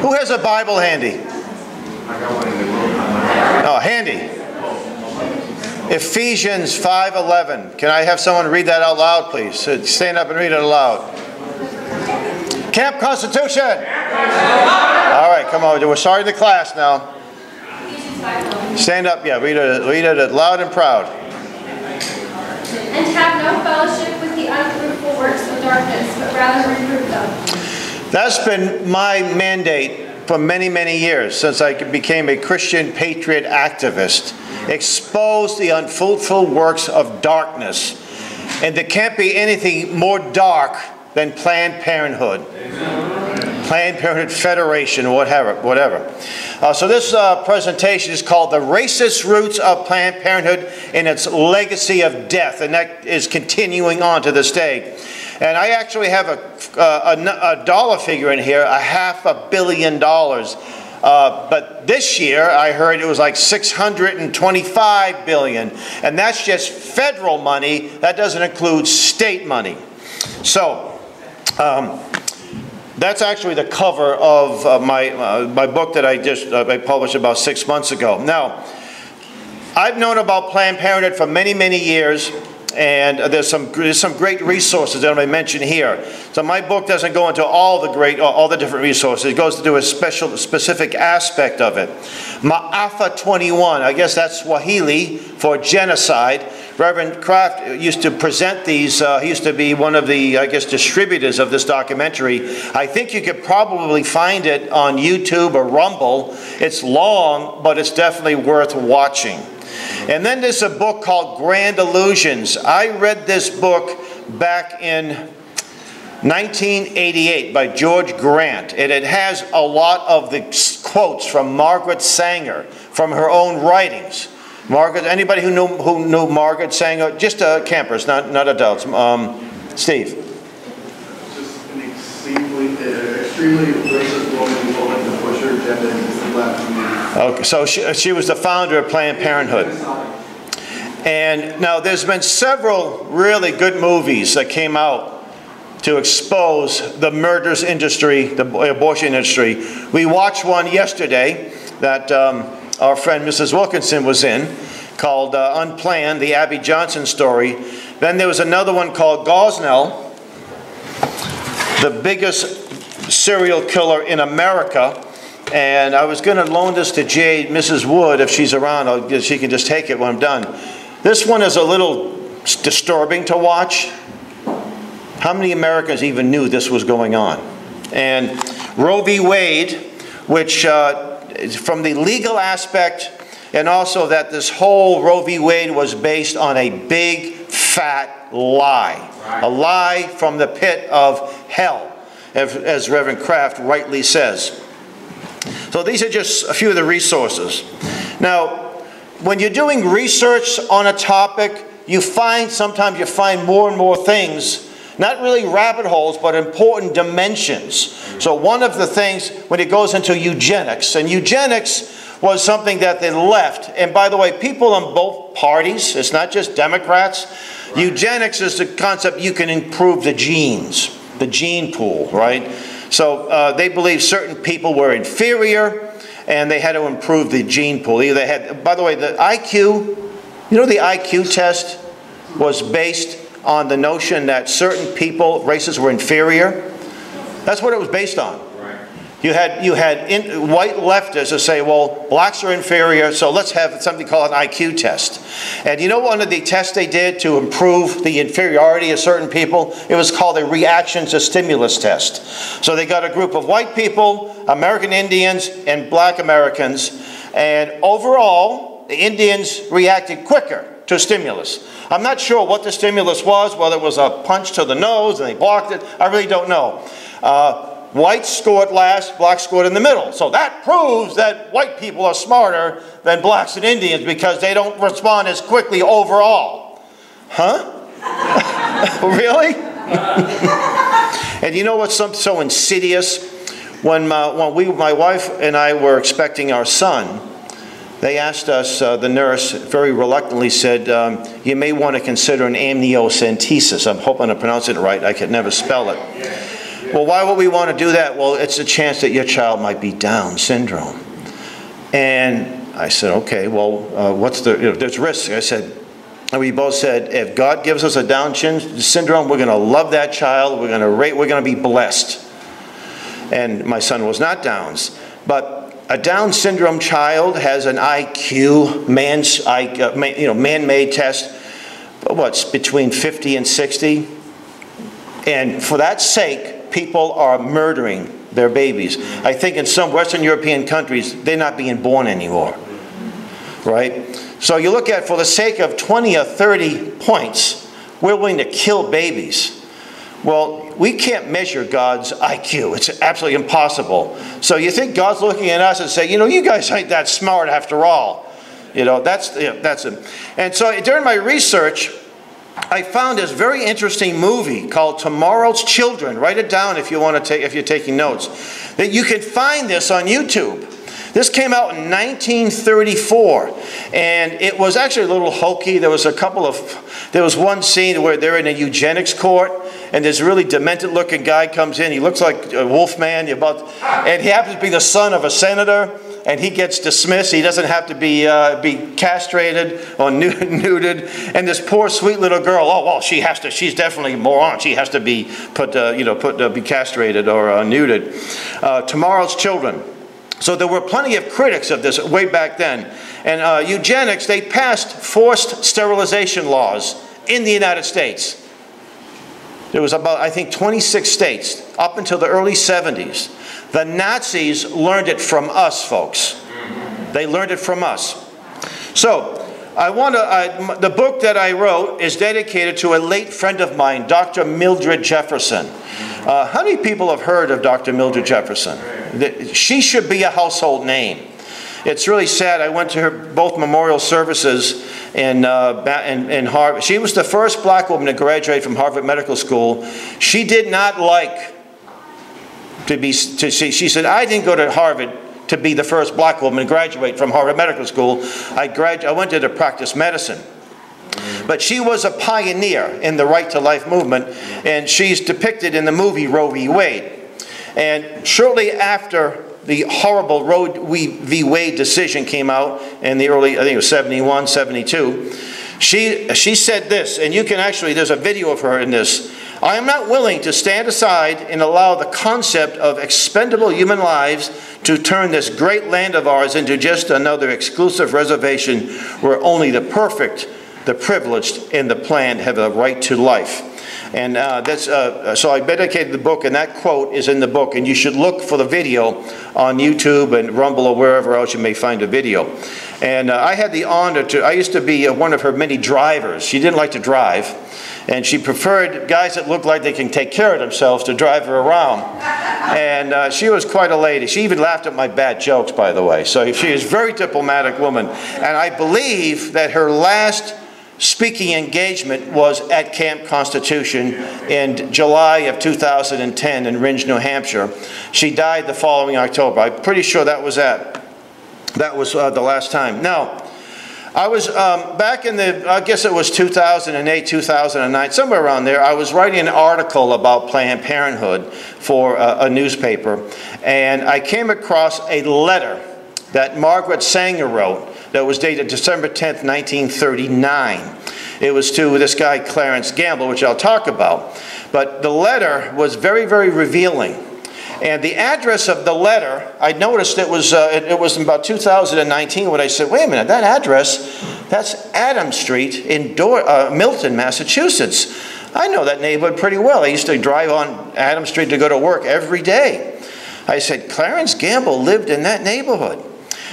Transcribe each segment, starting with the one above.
Who has a Bible handy? Oh, handy. Ephesians 5:11. Can I have someone read that out loud, please? Stand up and read it aloud. Camp Constitution. All right, come on. We're starting the class now. Stand up, yeah. Read it loud and proud. And have no fellowship with the unfruitful works of darkness, but rather reprove them. That's been my mandate for many, many years since I became a Christian patriot activist. Expose the unfruitful works of darkness. And there can't be anything more dark than Planned Parenthood. Planned Parenthood Federation, whatever. So this presentation is called The Racist Roots of Planned Parenthood and Its Legacy of Death. And that is continuing on to this day. And I actually have a dollar figure in here, $500 million. But this year, I heard it was like $625 billion. And that's just federal money. That doesn't include state money. So, that's actually the cover of my book that I published about 6 months ago. Now, I've known about Planned Parenthood for many, many years. And there's some great resources that I mention here. So my book doesn't go into all the different resources. It goes to do a specific aspect of it. Ma'afa 21, I guess that's Swahili for genocide. Reverend Kraft used to present these. He used to be one of the, I guess, distributors of this documentary. I think you could probably find it on YouTube or Rumble. It's long, but it's definitely worth watching. And then there's a book called Grand Illusions. I read this book back in 1988 by George Grant. And it has a lot of the quotes from Margaret Sanger from her own writings. Margaret, anybody who knew Margaret Sanger? Just campers, not adults. Steve. Just an extremely racist woman who wanted to push her agenda into the black community. Okay, so she was the founder of Planned Parenthood. And now there's been several really good movies that came out to expose the murders industry, the abortion industry. We watched one yesterday that our friend Mrs. Wilkinson was in, called Unplanned, the Abby Johnson story. Then there was another one called Gosnell, the biggest serial killer in America. And I was going to loan this to Jade, Mrs. Wood, if she's around. She can just take it when I'm done. This one is a little disturbing to watch. How many Americans even knew this was going on? And Roe v. Wade, which from the legal aspect, and also that this whole Roe v. Wade was based on a big, fat lie. A lie from the pit of hell, as Reverend Kraft rightly says. So these are just a few of the resources. Now, when you're doing research on a topic, sometimes you find more and more things, not really rabbit holes, but important dimensions. So one of the things, when it goes into eugenics, and eugenics was something that they left. And by the way, people on both parties, it's not just Democrats. Eugenics is the concept you can improve the genes, the gene pool, right? So they believed certain people were inferior, and they had to improve the gene pool. They had, by the way, the IQ, the IQ test was based on the notion that certain races were inferior. That's what it was based on. You had white leftists who say, well, blacks are inferior, so let's have something called an IQ test. And you know one of the tests they did to improve the inferiority of certain people? It was called a reaction to stimulus test. So they got a group of white people, American Indians, and black Americans, and overall, the Indians reacted quicker to stimulus. I'm not sure what the stimulus was, whether it was a punch to the nose and they blocked it. I really don't know. Whites scored last, blacks scored in the middle. So that proves that white people are smarter than blacks and Indians because they don't respond as quickly overall. Huh? Really? And you know what's so insidious? When my wife and I were expecting our son, they asked us, the nurse very reluctantly said, you may want to consider an amniocentesis. I'm hoping I pronounce it right. I could never spell it. Well, why would we want to do that? Well, it's a chance that your child might be Down syndrome. And I said, okay, well, what's the, there's risk. I said, and we both said, if God gives us a Down syndrome, we're going to love that child. We're going to be blessed. And my son was not Down's. But a Down syndrome child has an IQ, man-made test, what's between 50 and 60. And for that sake, people are murdering their babies. I think in some Western European countries, they're not being born anymore. Right? So you look at, for the sake of 20 or 30 points, we're willing to kill babies. Well, we can't measure God's IQ. It's absolutely impossible. So you think God's looking at us and saying, you guys ain't that smart after all. That's it. And so during my research, I found this very interesting movie called Tomorrow's Children. Write it down if you want to if you're taking notes. That you can find this on YouTube. This came out in 1934, and it was actually a little hokey. There was one scene where they're in a eugenics court, and this really demented-looking guy comes in. He looks like a wolfman, and he happens to be the son of a senator, and he gets dismissed. He doesn't have to be castrated or nuded. And this poor, sweet little girl, oh well, she's definitely a moron. She has to be be castrated or nuded. Tomorrow's Children. So there were plenty of critics of this way back then. And eugenics, they passed forced sterilization laws in the United States. There was about, I think, 26 states up until the early 70s. The Nazis learned it from us, folks. They learned it from us. So the book that I wrote is dedicated to a late friend of mine, Dr. Mildred Jefferson. How many people have heard of Dr. Mildred Jefferson? She should be a household name. It's really sad. I went to her both memorial services in Harvard. She was the first black woman to graduate from Harvard Medical School. She did not like she said, I didn't go to Harvard to be the first black woman to graduate from Harvard Medical School. I went there to practice medicine. But she was a pioneer in the right to life movement, and she's depicted in the movie Roe v. Wade. And shortly after the horrible Roe v. Wade decision came out in the early, I think it was 71, 72, she said this, and you can actually, there's a video of her in this. I am not willing to stand aside and allow the concept of expendable human lives to turn this great land of ours into just another exclusive reservation where only the perfect, the privileged, and the planned have a right to life. And so I dedicated the book, and that quote is in the book. And you should look for the video on YouTube and Rumble or wherever else you may find a video. And I had the honor I used to be one of her many drivers. She didn't like to drive, and she preferred guys that looked like they can take care of themselves to drive her around. And she was quite a lady. She even laughed at my bad jokes, by the way. So she is a very diplomatic woman. And I believe that her last speaking engagement was at Camp Constitution in July of 2010 in Rindge, New Hampshire. She died the following October. I'm pretty sure that was the last time. Now, I was back in I guess it was 2008, 2009, somewhere around there. I was writing an article about Planned Parenthood for a newspaper, and I came across a letter that Margaret Sanger wrote that was dated December 10th, 1939. It was to this guy, Clarence Gamble, which I'll talk about. But the letter was very, very revealing. And the address of the letter, I noticed it was in about 2019 when I said, wait a minute, that address, that's Adams Street in Milton, Massachusetts. I know that neighborhood pretty well. I used to drive on Adams Street to go to work every day. I said, Clarence Gamble lived in that neighborhood.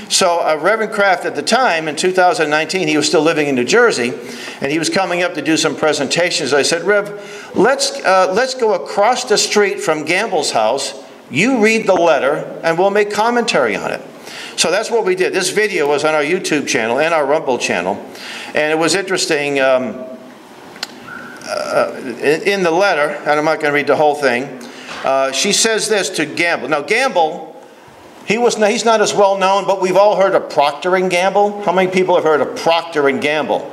So Reverend Kraft at the time, in 2019, he was still living in New Jersey, and he was coming up to do some presentations. I said, Rev, let's go across the street from Gamble's house. You read the letter, and we'll make commentary on it. So that's what we did. This video was on our YouTube channel and our Rumble channel, and it was interesting. In the letter, and I'm not going to read the whole thing, she says this to Gamble. Now, Gamble, he's not as well known, but we've all heard of Procter & Gamble. How many people have heard of Procter & Gamble?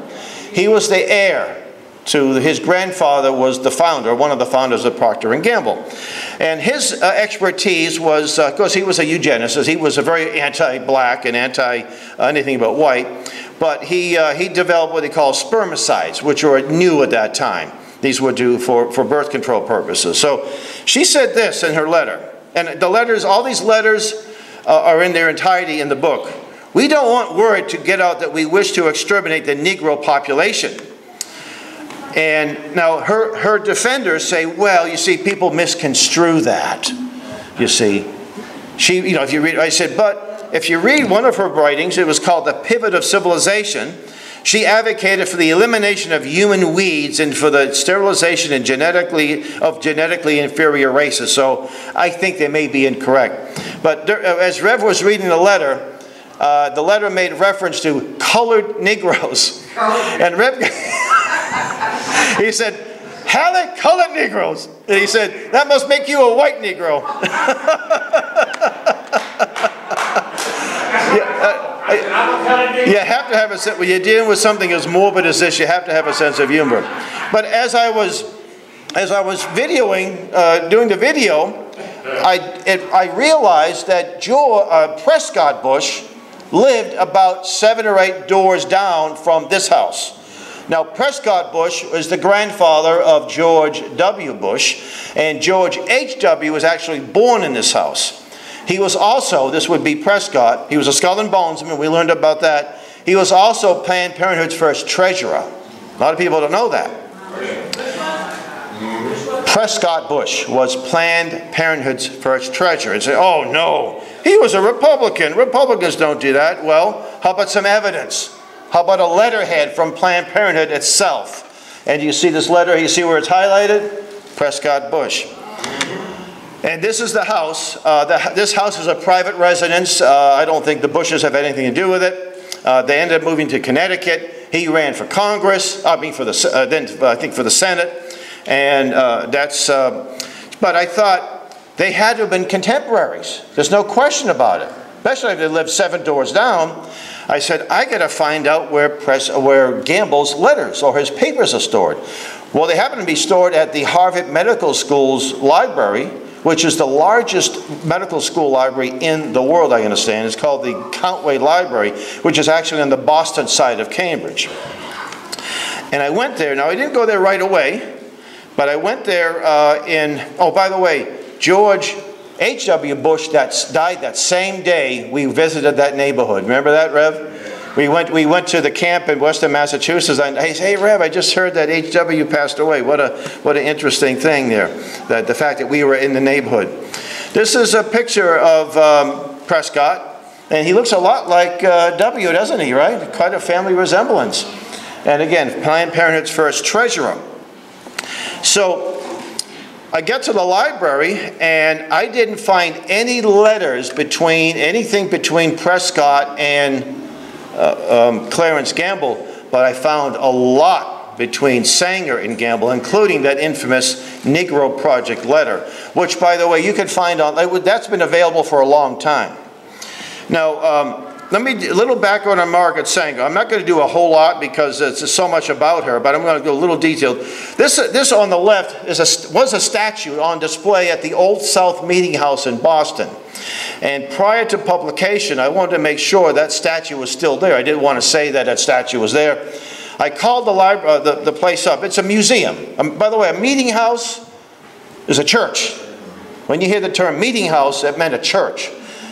He was the heir to his grandfather was the founder, one of the founders of Procter & Gamble. And his expertise was, of course, he was a eugenicist. He was a very anti-black and anti-anything but white. But he developed what he called spermicides, which were new at that time. These were due for birth control purposes. So she said this in her letter. And the letters, all these letters are in their entirety in the book. We don't want word to get out that we wish to exterminate the Negro population. And now her defenders say, well, you see, people misconstrue that. You see, if you read, I said, but if you read one of her writings, it was called The Pivot of Civilization. She advocated for the elimination of human weeds and for the sterilization and genetically inferior races. So I think they may be incorrect. But as Rev was reading the letter made reference to colored Negroes. And Rev, he said, "Halley, colored Negroes." And he said, "That must make you a white Negro." You have to have a sense, when you're dealing with something as morbid as this, you have to have a sense of humor. But as I was videoing, doing the video, I realized that Prescott Bush lived about 7 or 8 doors down from this house. Now, Prescott Bush was the grandfather of George W. Bush, and George H.W. was actually born in this house. He was also, this would be Prescott, he was a skull and bonesman, we learned about that. He was also Planned Parenthood's first treasurer. A lot of people don't know that. Prescott Bush was Planned Parenthood's first treasurer. And say, oh no, he was a Republican. Republicans don't do that. Well, how about some evidence? How about a letterhead from Planned Parenthood itself? And you see this letter, you see where it's highlighted? Prescott Bush. And this is the house. This house is a private residence. I don't think the Bushes have anything to do with it. They ended up moving to Connecticut. He ran for Congress, I think for the Senate. And but I thought they had to have been contemporaries. There's no question about it, especially if they lived 7 doors down. I said, I got to find out where Gamble's letters or his papers are stored. Well, they happen to be stored at the Harvard Medical School's library, which is the largest medical school library in the world, I understand. It's called the Countway Library, which is actually on the Boston side of Cambridge. And I went there. Now, I didn't go there right away, but I went there oh, by the way, George H.W. Bush died that same day we visited that neighborhood. Remember that, Rev? We went to the camp in Western Massachusetts, and I say, hey, Rev, I just heard that H.W. passed away. What an interesting thing there, that the fact that we were in the neighborhood. This is a picture of Prescott, and he looks a lot like W, doesn't he, right? Quite a family resemblance. And again, Planned Parenthood's first treasurer. So I get to the library, and I didn't find any letters anything between Prescott and Clarence Gamble, but I found a lot between Sanger and Gamble, including that infamous Negro Project letter, which, by the way, you can find on, that's been available for a long time. Now, let me a little background on Margaret Sanger. I'm not going to do a whole lot because it's so much about her, but I'm going to go a little detailed. This on the left was a statue on display at the Old South Meeting House in Boston. And prior to publication, I wanted to make sure that statue was still there. I didn't want to say that statue was there. I called the place up. It's a museum. By the way, a meeting house is a church. When you hear the term meeting house, it meant a church.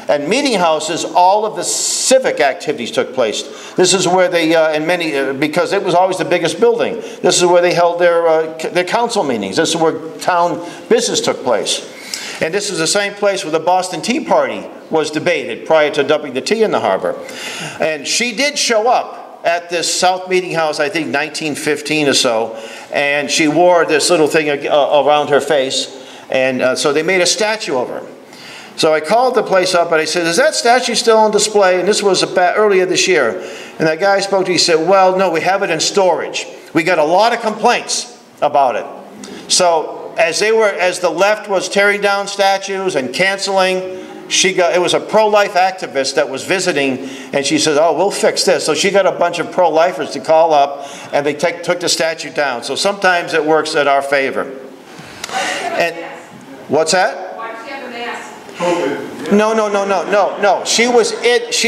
And meeting houses, all of the civic activities took place. This is where they, because it was always the biggest building. This is where they held their council meetings. This is where town business took place. And this is the same place where the Boston Tea Party was debated prior to dumping the tea in the harbor. And she did show up at this South Meeting House, I think 1915 or so, and she wore this little thing around her face, and so they made a statue of her. So I called the place up and I said, is that statue still on display? And this was earlier this year. And that guy spoke to me, he said, well, no, we have it in storage. We got a lot of complaints about it. So as the left was tearing down statues and canceling, it was a pro-life activist that was visiting, and she said, oh, we'll fix this. So she got a bunch of pro-lifers to call up, and they took the statue down. So sometimes it works in our favor. And what's that? Why does she have a mask? COVID. No. She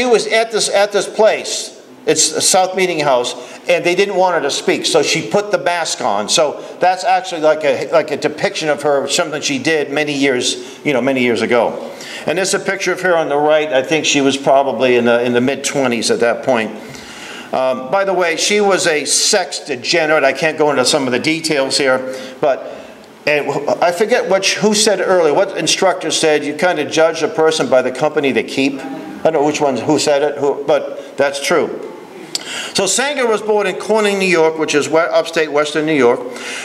was at this place. It's a South Meeting House, and they didn't want her to speak, so she put the mask on. So that's actually like a depiction of her, something she did many years ago. And there's a picture of her on the right. I think she was probably in the mid-20s at that point. By the way, she was a sex degenerate. I can't go into some of the details here, but I forget who said earlier. What instructor said you kind of judge a person by the company they keep? I don't know who said it, but that's true. So Sanger was born in Corning, New York, which is upstate western New York.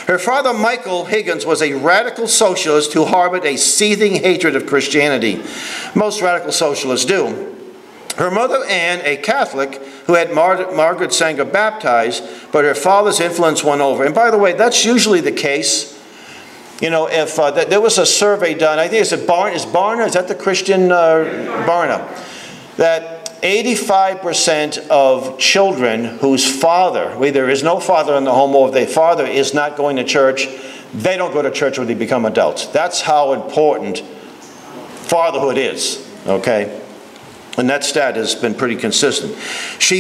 Her father, Michael Higgins, was a radical socialist who harbored a seething hatred of Christianity. Most radical socialists do. Her mother, Anne, a Catholic, who had Margaret Sanger baptized, but her father's influence won over. And by the way, that's usually the case. You know, if there was a survey done, I think it's Barna, is that the Christian Barna? That 85% of children whose father, there is no father in the home or their father is not going to church, they don't go to church when they become adults. That's how important fatherhood is, okay? And that stat has been pretty consistent. She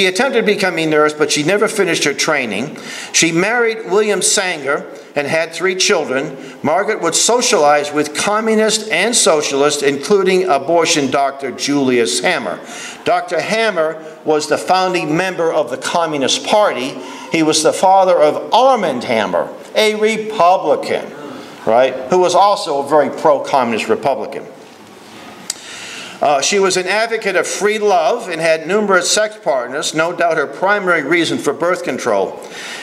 attempted becoming a nurse, but she never finished her training. She married William Sanger and had 3 children. Margaret would socialize with communists and socialists, including abortion doctor Julius Hammer. Dr. Hammer was the founding member of the Communist Party. He was the father of Armand Hammer, a Republican, right, who was also a very pro-communist Republican. She was an advocate of free love and had numerous sex partners, no doubt her primary reason for birth control.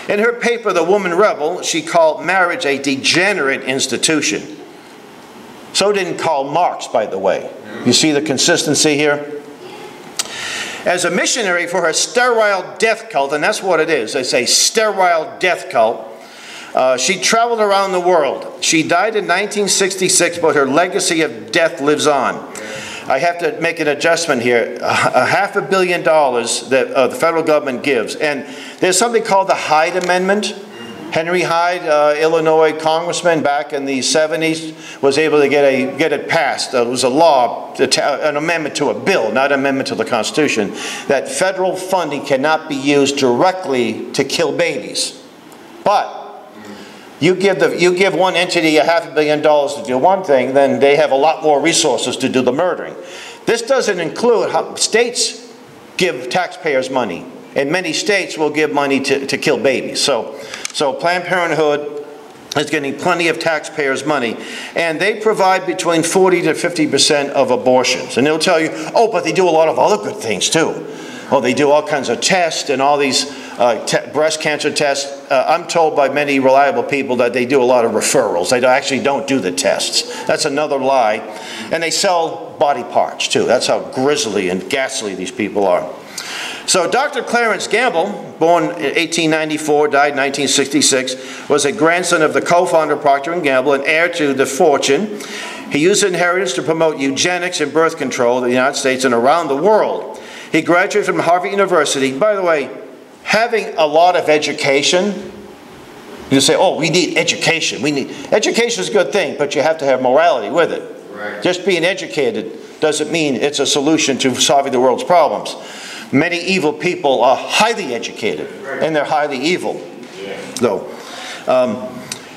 In her paper, The Woman Rebel, she called marriage a degenerate institution. So didn't Karl Marx, by the way. You see the consistency here? As a missionary for her sterile death cult, and that's what it is, they say sterile death cult, she traveled around the world. She died in 1966, but her legacy of death lives on. I have to make an adjustment here. $500 million that the federal government gives. And there's something called the Hyde Amendment. Henry Hyde, Illinois congressman back in the 70s, was able to get it passed. It was a law, an amendment to a bill, not an amendment to the Constitution, that federal funding cannot be used directly to kill babies. But you give one entity $500 million to do one thing, then they have a lot more resources to do the murdering. This doesn't include how states give taxpayers money, and many states will give money to kill babies. So Planned Parenthood is getting plenty of taxpayers' money, and they provide between 40 to 50% of abortions. And they'll tell you, oh, but they do a lot of other good things too. Oh, they do all kinds of tests and all these breast cancer tests. I'm told by many reliable people that they do a lot of referrals. They actually don't do the tests. That's another lie. And they sell body parts too. That's how grisly and ghastly these people are. So Dr. Clarence Gamble, born in 1894, died in 1966, was a grandson of the co-founder of Procter & Gamble and heir to the fortune. He used inheritance to promote eugenics and birth control in the United States and around the world. He graduated from Harvard University. By the way, having a lot of education, you say, oh, we need education. Education is a good thing, but you have to have morality with it. Right. Just being educated doesn't mean it's a solution to solving the world's problems. Many evil people are highly educated, and they're highly evil. Yeah. So,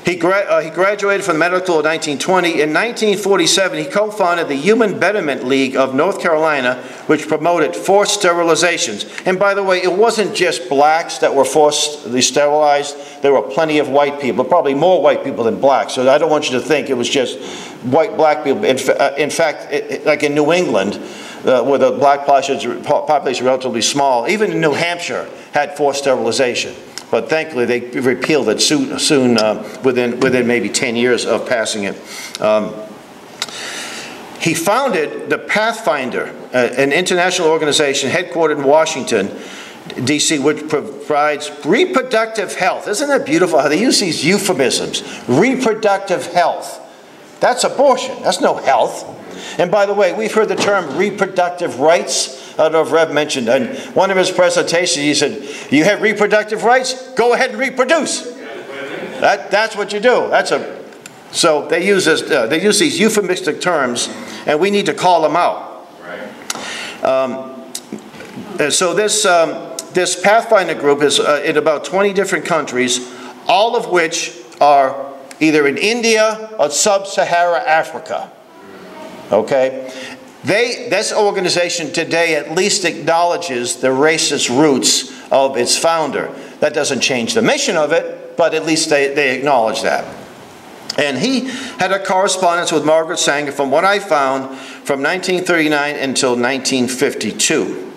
he graduated from the medical school in 1920. In 1947, he co-founded the Human Betterment League of North Carolina, which promoted forced sterilizations. And by the way, it wasn't just blacks that were forcibly sterilized. There were plenty of white people, probably more white people than blacks. So I don't want you to think it was just black people. In fact, like in New England, where the black population is relatively small, even in New Hampshire had forced sterilization. But thankfully, they repealed it soon within maybe 10 years of passing it. He founded the Pathfinder, an international organization headquartered in Washington, D.C., which provides reproductive health. Isn't that beautiful how they use these euphemisms? Reproductive health That's abortion. That's no health. And by the way, we've heard the term reproductive rights. I don't know if Rev mentioned in one of his presentations, he said, you have reproductive rights? Go ahead and reproduce. That's what you do. So they use these euphemistic terms, and we need to call them out. So this Pathfinder group is in about 20 different countries, all of which are either in India or sub-Sahara Africa. Okay? This organization today at least acknowledges the racist roots of its founder. That doesn't change the mission of it, but at least they acknowledge that. And he had a correspondence with Margaret Sanger, from what I found, from 1939 until 1952.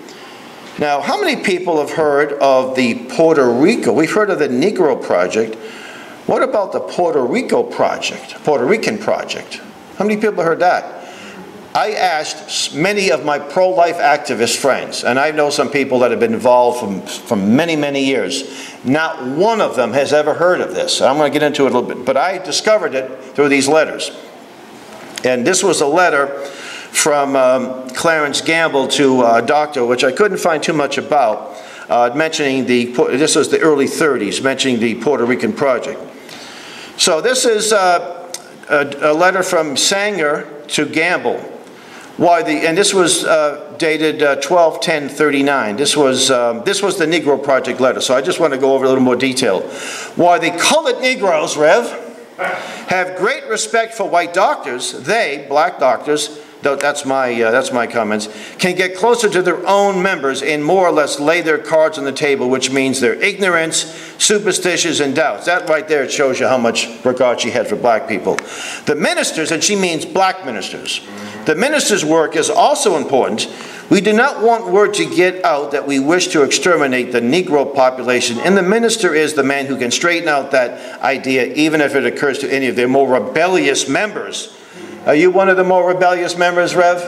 Now, how many people have heard of the Puerto Rico? We've heard of the Negro Project. What about the Puerto Rico Project, Puerto Rican Project? How many people have heard that? I asked many of my pro-life activist friends, and I know some people that have been involved from many, many years. Not one of them has ever heard of this. I'm going to get into it a little bit, but I discovered it through these letters. And this was a letter from Clarence Gamble to a doctor, which I couldn't find too much about, mentioning this was the early 30s, mentioning the Puerto Rican Project. So this is a letter from Sanger to Gamble. And this was dated 12/10/39. This was the Negro Project letter. So I just want to go over a little more detail. Why the colored Negroes, Rev, have great respect for white doctors, they, black doctors, that's my comments, can get closer to their own members and more or less lay their cards on the table, which means their ignorance, superstitions, and doubts. That right there shows you how much regard she had for black people. The ministers, and she means black ministers, the minister's work is also important. We do not want word to get out that we wish to exterminate the Negro population, and the minister is the man who can straighten out that idea, even if it occurs to any of their more rebellious members. Are you one of the more rebellious members, Rev?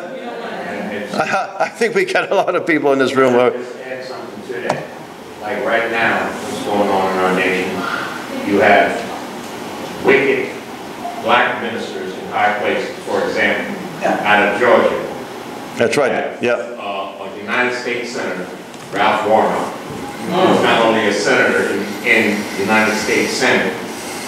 I think we got a lot of people in this room. Just add something to that. Like right now, what's going on in our nation, you have wicked black ministers in high places, for example, out of Georgia. That's right, yeah. A United States Senator, Ralph Warnock, who's not only a senator in the United States Senate,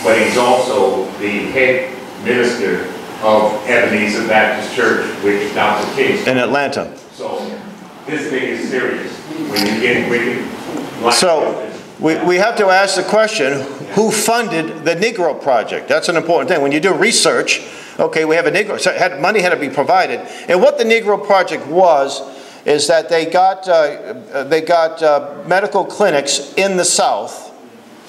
but he's also the head minister of Ebenezer Baptist Church, which Dr. King in Atlanta. So this thing is serious. When you get wicked black so we have to ask the question, who funded the Negro Project? That's an important thing. When you do research, okay, we have a Negro, so money had to be provided. And what the Negro Project was, is that they got medical clinics in the South,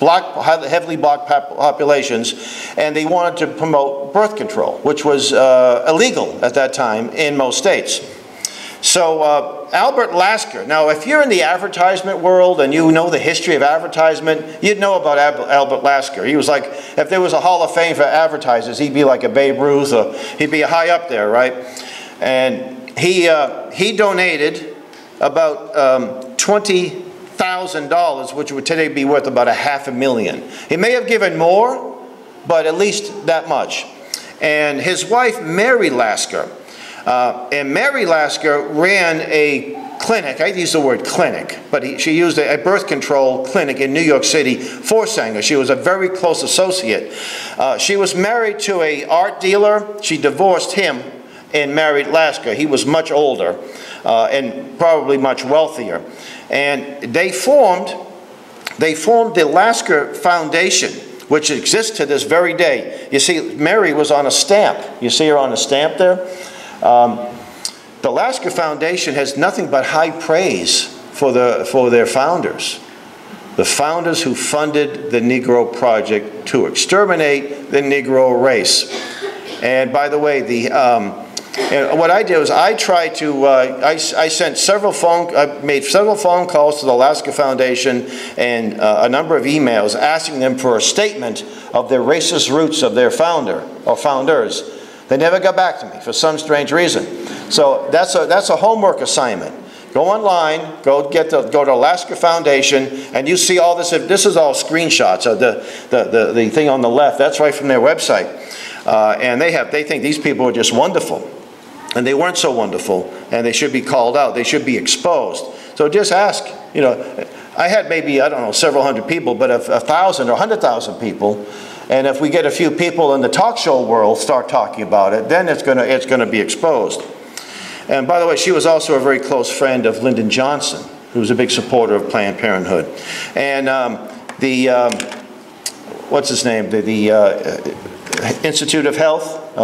heavily black populations, and they wanted to promote birth control, which was illegal at that time in most states. So Albert Lasker, now if you're in the advertisement world and you know the history of advertisement, you'd know about Albert Lasker. He was like, if there was a Hall of Fame for advertisers, he'd be like a Babe Ruth, or he'd be high up there, right? And he donated about $20,000, which would today be worth about $500,000. He may have given more, but at least that much. And his wife, Mary Lasker, and Mary Lasker ran a clinic. I use the word clinic, but she used a birth control clinic in New York City for Sanger. She was a very close associate. She was married to an art dealer. She divorced him and married Lasker. He was much older and probably much wealthier. And they formed the Lasker Foundation, which exists to this very day. You see, Mary was on a stamp. You see her on a stamp there? The Lasker Foundation has nothing but high praise for their founders. The founders who funded the Negro Project to exterminate the Negro race. And by the way, and what I did was I tried to, I made several phone calls to the Lasker Foundation and a number of emails asking them for a statement of their racist roots of their founder or founders. They never got back to me for some strange reason. So that's a homework assignment. Go online, go to Lasker Foundation, and you see all this. This is all screenshots of the thing on the left. That's right from their website. And they think these people are just wonderful. And they weren't so wonderful, and they should be called out. They should be exposed. So just ask, you know, I had maybe, I don't know, several hundred people, but if 1,000 or 100,000 people, and if we get a few people in the talk show world start talking about it, then it's gonna be exposed. And by the way, she was also a very close friend of Lyndon Johnson, who was a big supporter of Planned Parenthood. And what's his name? The Institute of Health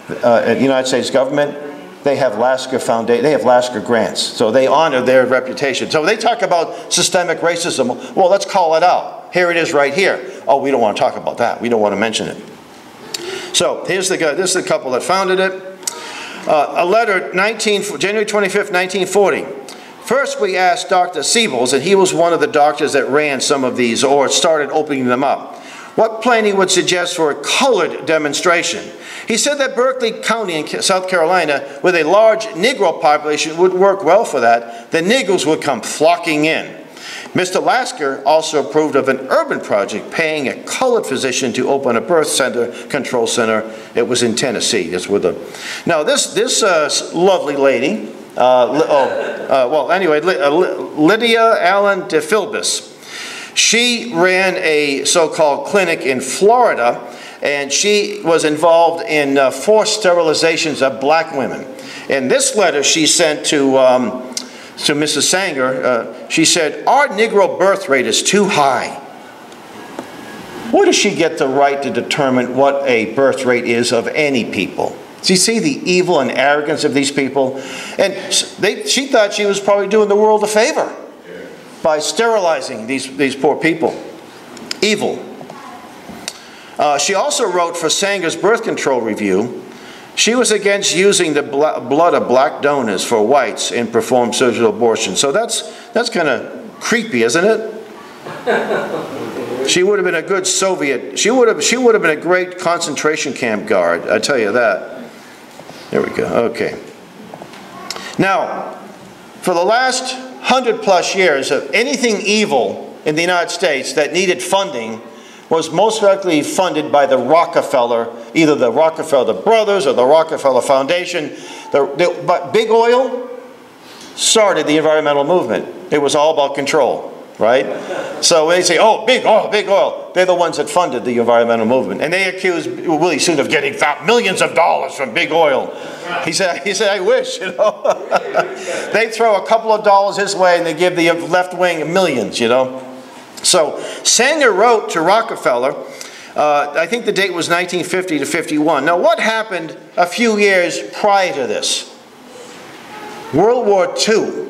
at the United States government, they have Lasker Foundation, they have Lasker grants. So they honor their reputation. So they talk about systemic racism. Well, let's call it out. Here it is right here. Oh, we don't want to talk about that. We don't want to mention it. So here's the guy. This is the couple that founded it. A letter, January 25th, 1940. First, we asked Dr. Siebels, and he was one of the doctors that ran some of these or started opening them up, what plan he would suggest for a colored demonstration. He said that Berkeley County in South Carolina, with a large Negro population, would work well for that. The Negroes would come flocking in. Mr. Lasker also approved of an urban project paying a colored physician to open a birth center, control center. It was in Tennessee. That's where now this lovely lady, Lydia Allen DeFilbus, she ran a so-called clinic in Florida, and she was involved in forced sterilizations of black women. In this letter she sent to Mrs. Sanger, she said, our Negro birth rate is too high. Where does she get the right to determine what a birth rate is of any people? Do you see the evil and arrogance of these people? And she thought she was probably doing the world a favor by sterilizing these poor people. Evil. She also wrote for Sanger's Birth Control Review. She was against using the blood of black donors for whites in performed surgical abortion. So that's kind of creepy, isn't it? She would have been a good Soviet. She would have been a great concentration camp guard. I tell you that. There we go. Okay. Now, for the last 100+ years, of anything evil in the United States that needed funding was most likely funded by the Rockefeller, either the Rockefeller Brothers or the Rockefeller Foundation. But Big Oil started the environmental movement. It was all about control, right? So when they say, oh, Big Oil, they're the ones that funded the environmental movement. And they accused Willie Soon of getting millions of dollars from Big Oil. He said, I wish, you know. They throw a couple of dollars his way and they give the left wing millions, you know. So Sanger wrote to Rockefeller, I think the date was 1950 to 51. Now what happened a few years prior to this? World War II.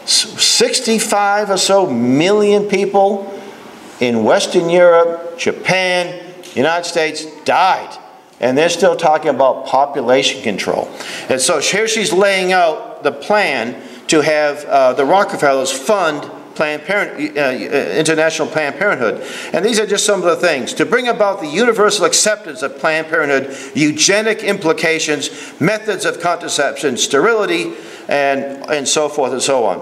65 or so million people in Western Europe, Japan, United States died. And they're still talking about population control. And so here she's laying out the plan to have the Rockefellers fund International Planned Parenthood. And these are just some of the things. To bring about the universal acceptance of Planned Parenthood, eugenic implications, methods of contraception, sterility, and so forth and so on.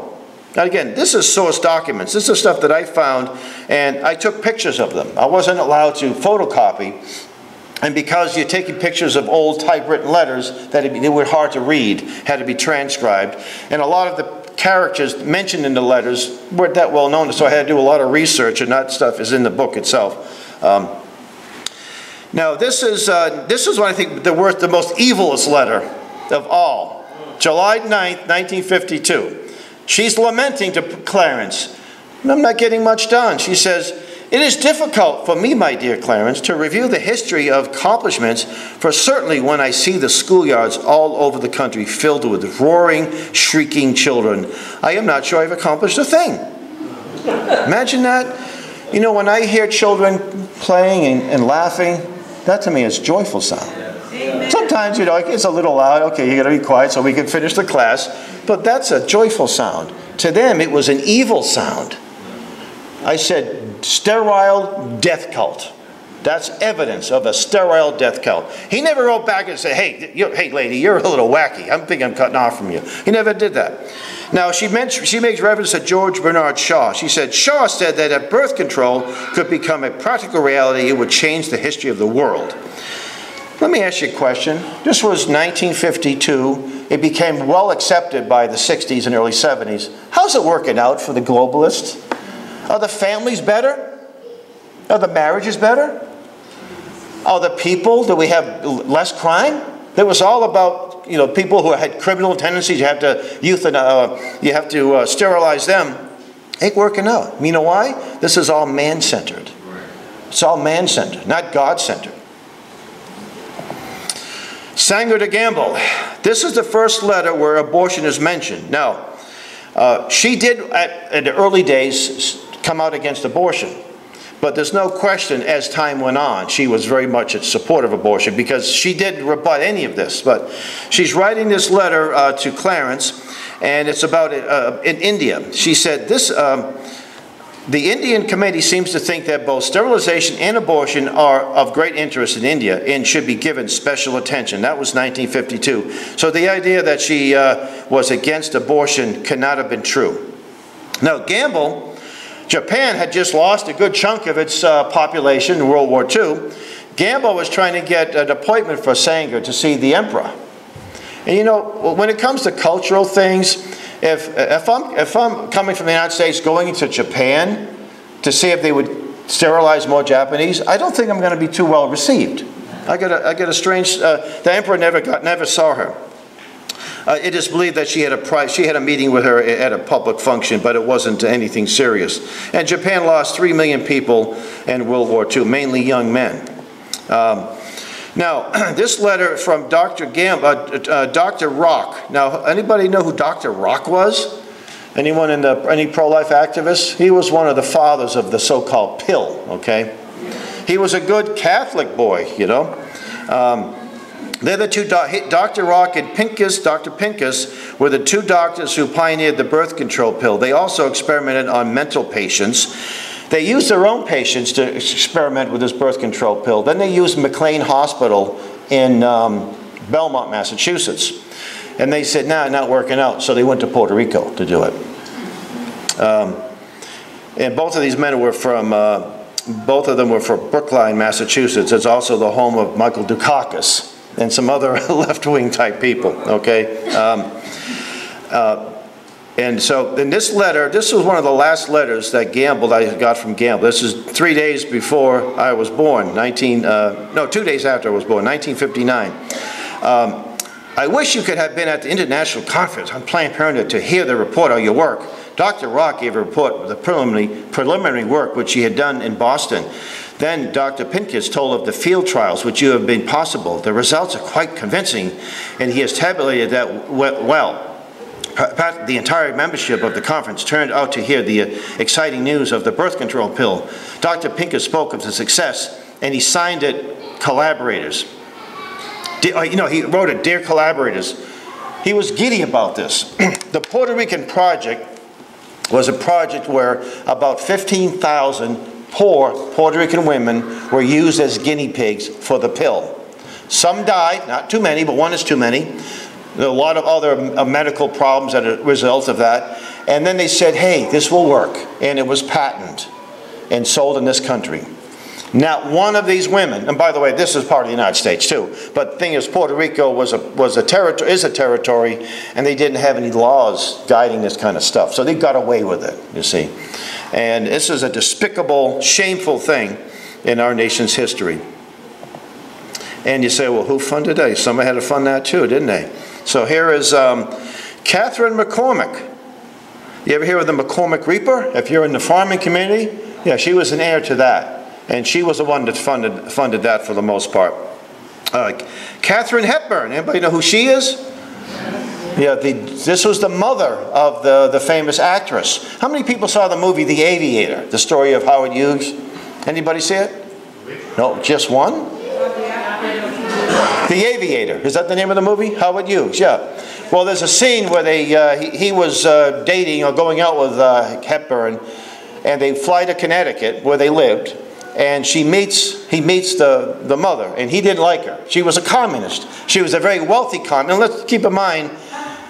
Now again, this is source documents. This is stuff that I found, and I took pictures of them. I wasn't allowed to photocopy. And because you're taking pictures of old typewritten letters that they were hard to read, had to be transcribed. And a lot of the characters mentioned in the letters weren't that well known, so I had to do a lot of research, and that stuff is in the book itself. Now this is what I think the most evilest letter of all. July 9th, 1952. She's lamenting to Clarence, I'm not getting much done. She says, it is difficult for me, my dear Clarence, to review the history of accomplishments, for certainly when I see the schoolyards all over the country filled with roaring, shrieking children, I am not sure I've accomplished a thing. Imagine that. You know, when I hear children playing and laughing, that to me is joyful sound. Sometimes, you know, it's a little loud. Okay, you got to be quiet so we can finish the class. But that's a joyful sound. To them, it was an evil sound. I said, sterile death cult. That's evidence of a sterile death cult. He never wrote back and said, hey lady, you're a little wacky. I'm thinking I'm cutting off from you. He never did that. Now, she makes reference to George Bernard Shaw. She said, Shaw said that if birth control could become a practical reality, it would change the history of the world. Let me ask you a question. This was 1952. It became well accepted by the 60s and early 70s. How's it working out for the globalists? Are the families better? Are the marriages better? Are the people, do we have less crime? It was all about, you know, people who had criminal tendencies. You have to sterilize them. Ain't working out. You know why? This is all man-centered. It's all man-centered, not God-centered. Sanger to Gamble. This is the first letter where abortion is mentioned. Now, she did, in the early days, come out against abortion. But there's no question, as time went on, she was very much in support of abortion, because she didn't rebut any of this. But she's writing this letter to Clarence, and it's about in India. She said, the Indian Committee seems to think that both sterilization and abortion are of great interest in India and should be given special attention. That was 1952. So the idea that she was against abortion cannot have been true. Now, Gamble, Japan had just lost a good chunk of its population in World War II. Gamble was trying to get an appointment for Sanger to see the emperor. And you know, when it comes to cultural things, if I'm coming from the United States going into Japan to see if they would sterilize more Japanese, I don't think I'm going to be too well received. I get a strange. The emperor never saw her. It is believed that she had a meeting with her at a public function, but it wasn't anything serious. And Japan lost 3 million people in World War II, mainly young men. Now, this letter from Dr. Rock. Now, anybody know who Dr. Rock was? Anyone any pro-life activists? He was one of the fathers of the so-called pill, okay? He was a good Catholic boy, you know. They're the two, Dr. Rock and Dr. Pincus were the two doctors who pioneered the birth control pill. They also experimented on mental patients. They used their own patients to experiment with this birth control pill. Then they used McLean Hospital in Belmont, Massachusetts. And they said, nah, not working out. So they went to Puerto Rico to do it. And both of these men were from, both of them were from Brookline, Massachusetts. It's also the home of Michael Dukakis and some other left-wing type people, okay? And so in this letter, this was one of the last letters that I got from Gamble. This is 3 days before I was born, 2 days after I was born, 1959. I wish you could have been at the International Conference on Planned Parenthood to hear the report of your work. Dr. Rock gave a report of the preliminary work which he had done in Boston. Then Dr. Pincus told of the field trials which you have been possible. The results are quite convincing, and he has tabulated that well. The entire membership of the conference turned out to hear the exciting news of the birth control pill. Dr. Pincus spoke of the success, and he signed it, collaborators. You know, he wrote it, dear collaborators. He was giddy about this. The Puerto Rican project was a project where about 15,000 poor Puerto Rican women were used as guinea pigs for the pill. Some died, not too many, but one is too many. There are a lot of other medical problems as a result of that. And then they said, hey, this will work. And it was patented and sold in this country. Not one of these women, and by the way, this is part of the United States too, but the thing is, Puerto Rico is a territory, and they didn't have any laws guiding this kind of stuff. So they got away with it, you see. And this is a despicable, shameful thing in our nation's history. And you say, well, who funded that? Somebody had to fund that too, didn't they? So here is Catherine McCormick. You ever hear of the McCormick Reaper? If you're in the farming community, yeah, she was an heir to that. And she was the one that funded that for the most part. Katharine Hepburn, anybody know who she is? Yeah, this was the mother of the famous actress. How many people saw the movie The Aviator, the story of Howard Hughes? Anybody see it? No, just one? The Aviator, is that the name of the movie? Howard Hughes, yeah. Well, there's a scene where he was dating or going out with Hepburn, and they fly to Connecticut where they lived, and he meets the mother, and he didn't like her. She was a communist. She was a very wealthy communist. And let's keep in mind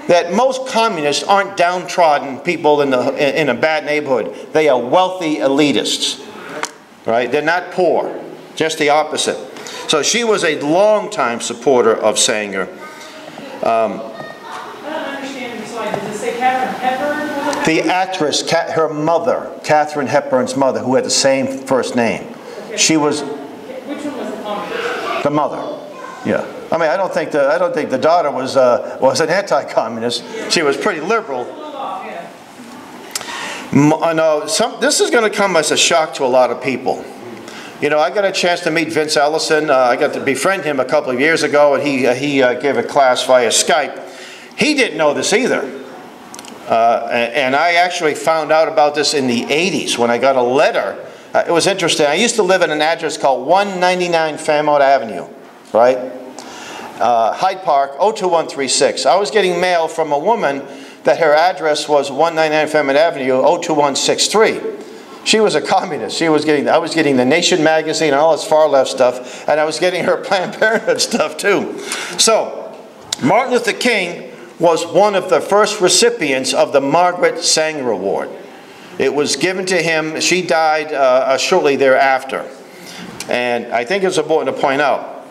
that most communists aren't downtrodden people in a bad neighborhood. They are wealthy elitists, right? They're not poor, just the opposite. So she was a longtime supporter of Sanger. I don't understand the slide. Does it say Katharine Hepburn? The actress, her mother, Katharine Hepburn's mother, who had the same first name. Okay. She was Which one was the communist? the mother. Yeah. I mean, I don't think the daughter was an anti-communist. She was pretty liberal. No, this is going to come as a shock to a lot of people. You know, I got a chance to meet Vince Ellison. I got to befriend him a couple of years ago, and he gave a class via Skype. He didn't know this either. And I actually found out about this in the 80s when I got a letter. It was interesting. I used to live in an address called 199 Fairmount Avenue, right? Hyde Park, 02136. I was getting mail from a woman that her address was 199 Fairmount Avenue, 02163. She was a communist. I was getting the Nation magazine and all this far left stuff, and I was getting her Planned Parenthood stuff too. So, Martin Luther King was one of the first recipients of the Margaret Sanger Award. It was given to him. She died shortly thereafter. And I think it's important to point out.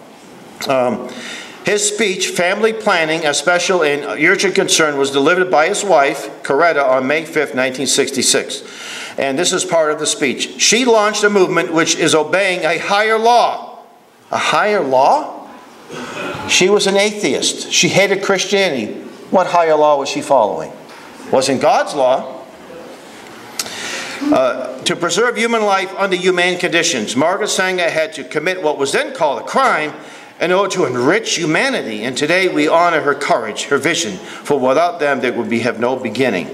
His speech, Family Planning, a Special and Urgent Concern, was delivered by his wife, Coretta, on May 5th, 1966. And this is part of the speech. She launched a movement which is obeying a higher law. A higher law? She was an atheist. She hated Christianity. What higher law was she following? Wasn't God's law. To preserve human life under humane conditions, Margaret Sanger had to commit what was then called a crime in order to enrich humanity. And today we honor her courage, her vision, for without them there would have no beginning.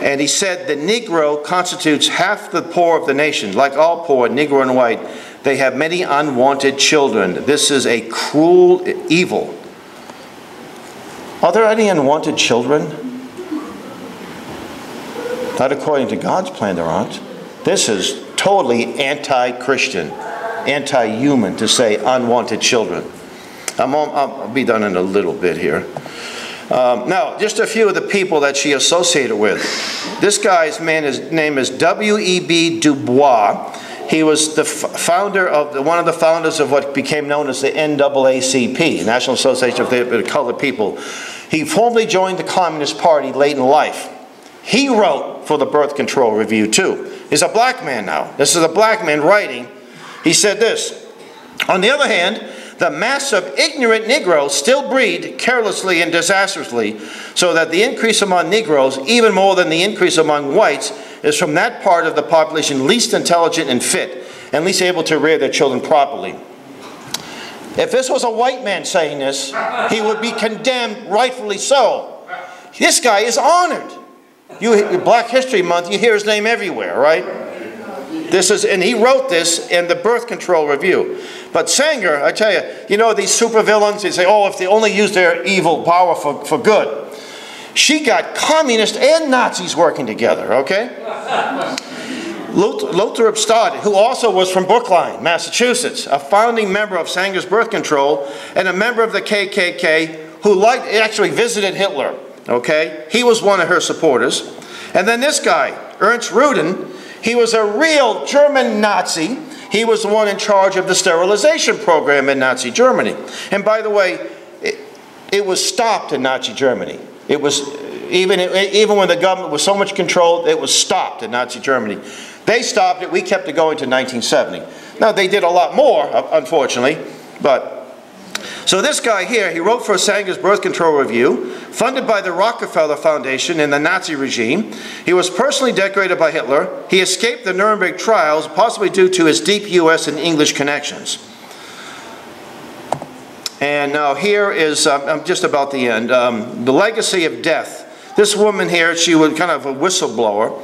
And he said, the Negro constitutes half the poor of the nation. Like all poor, Negro and white, they have many unwanted children. This is a cruel evil. Are there any unwanted children? Not according to God's plan, there aren't. This is totally anti-Christian, anti-human to say unwanted children. I'll be done in a little bit here. Now, just a few of the people that she associated with. This guy's name is W.E.B. Du Bois. He was the founder of one of the founders of what became known as the NAACP, National Association of the Colored People. He formally joined the Communist Party late in life. He wrote for the Birth Control Review too. He's a black man now. This is a black man writing. He said this: on the other hand, the mass of ignorant Negroes still breed carelessly and disastrously, so that the increase among Negroes, even more than the increase among whites, is from that part of the population least intelligent and fit, and least able to rear their children properly. If this was a white man saying this, he would be condemned, rightfully so. This guy is honored. Black History Month, you hear his name everywhere, right? And he wrote this in the Birth Control Review. But Sanger, I tell you, you know these supervillains, they say, oh, if they only use their evil power for good. She got communists and Nazis working together, okay? Lothrop Stoddard, who also was from Brookline, Massachusetts, a founding member of Sanger's Birth Control and a member of the KKK, who actually visited Hitler, okay? He was one of her supporters. And then this guy, Ernst Rudin, he was a real German Nazi. He was the one in charge of the sterilization program in Nazi Germany. And by the way, it was stopped in Nazi Germany. It was, even when the government was so much controlled, it was stopped in Nazi Germany. They stopped it, we kept it going to 1970. Now they did a lot more, unfortunately, but so this guy here, he wrote for Sanger's Birth Control Review, funded by the Rockefeller Foundation in the Nazi regime. He was personally decorated by Hitler. He escaped the Nuremberg trials, possibly due to his deep U.S. and English connections. And now here is, I'm just about the end, the legacy of death. This woman here, she was kind of a whistleblower.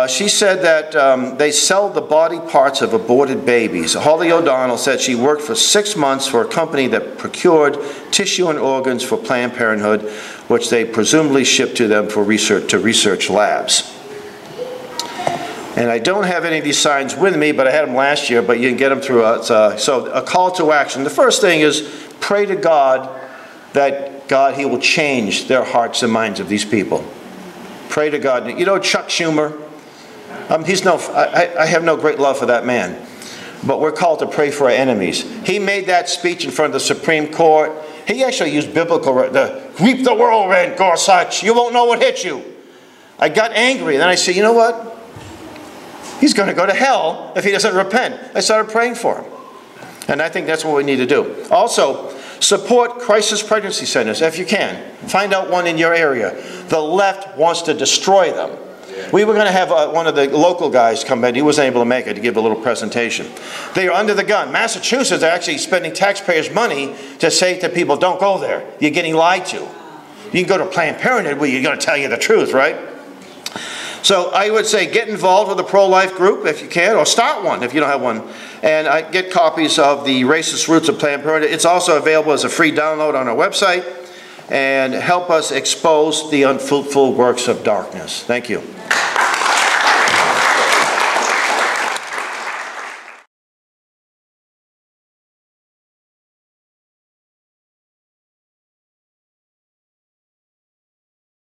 She said that they sell the body parts of aborted babies. Holly O'Donnell said she worked for 6 months for a company that procured tissue and organs for Planned Parenthood, which they presumably shipped to them for research labs. And I don't have any of these signs with me, but I had them last year, but you can get them through. So a call to action. The first thing is pray to God that He will change their hearts and minds of these people. Pray to God. You know Chuck Schumer? I have no great love for that man. but we're called to pray for our enemies. He made that speech in front of the Supreme Court. He actually used biblical, reap the whirlwind, Gorsuch, you won't know what hit you. I got angry, and then I said, you know what? He's going to go to hell if he doesn't repent. I started praying for him. And I think that's what we need to do. Also, support crisis pregnancy centers if you can. Find out one in your area. The left wants to destroy them. We were going to have one of the local guys come in. He wasn't able to make it to give a little presentation. They are under the gun. Massachusetts are actually spending taxpayers' money to say to people, don't go there. You're getting lied to. You can go to Planned Parenthood where you're going to tell you the truth, right? So I would say get involved with a pro-life group if you can, or start one if you don't have one. And I get copies of the Racist Roots of Planned Parenthood. It's also available as a free download on our website. And help us expose the unfruitful works of darkness. Thank you.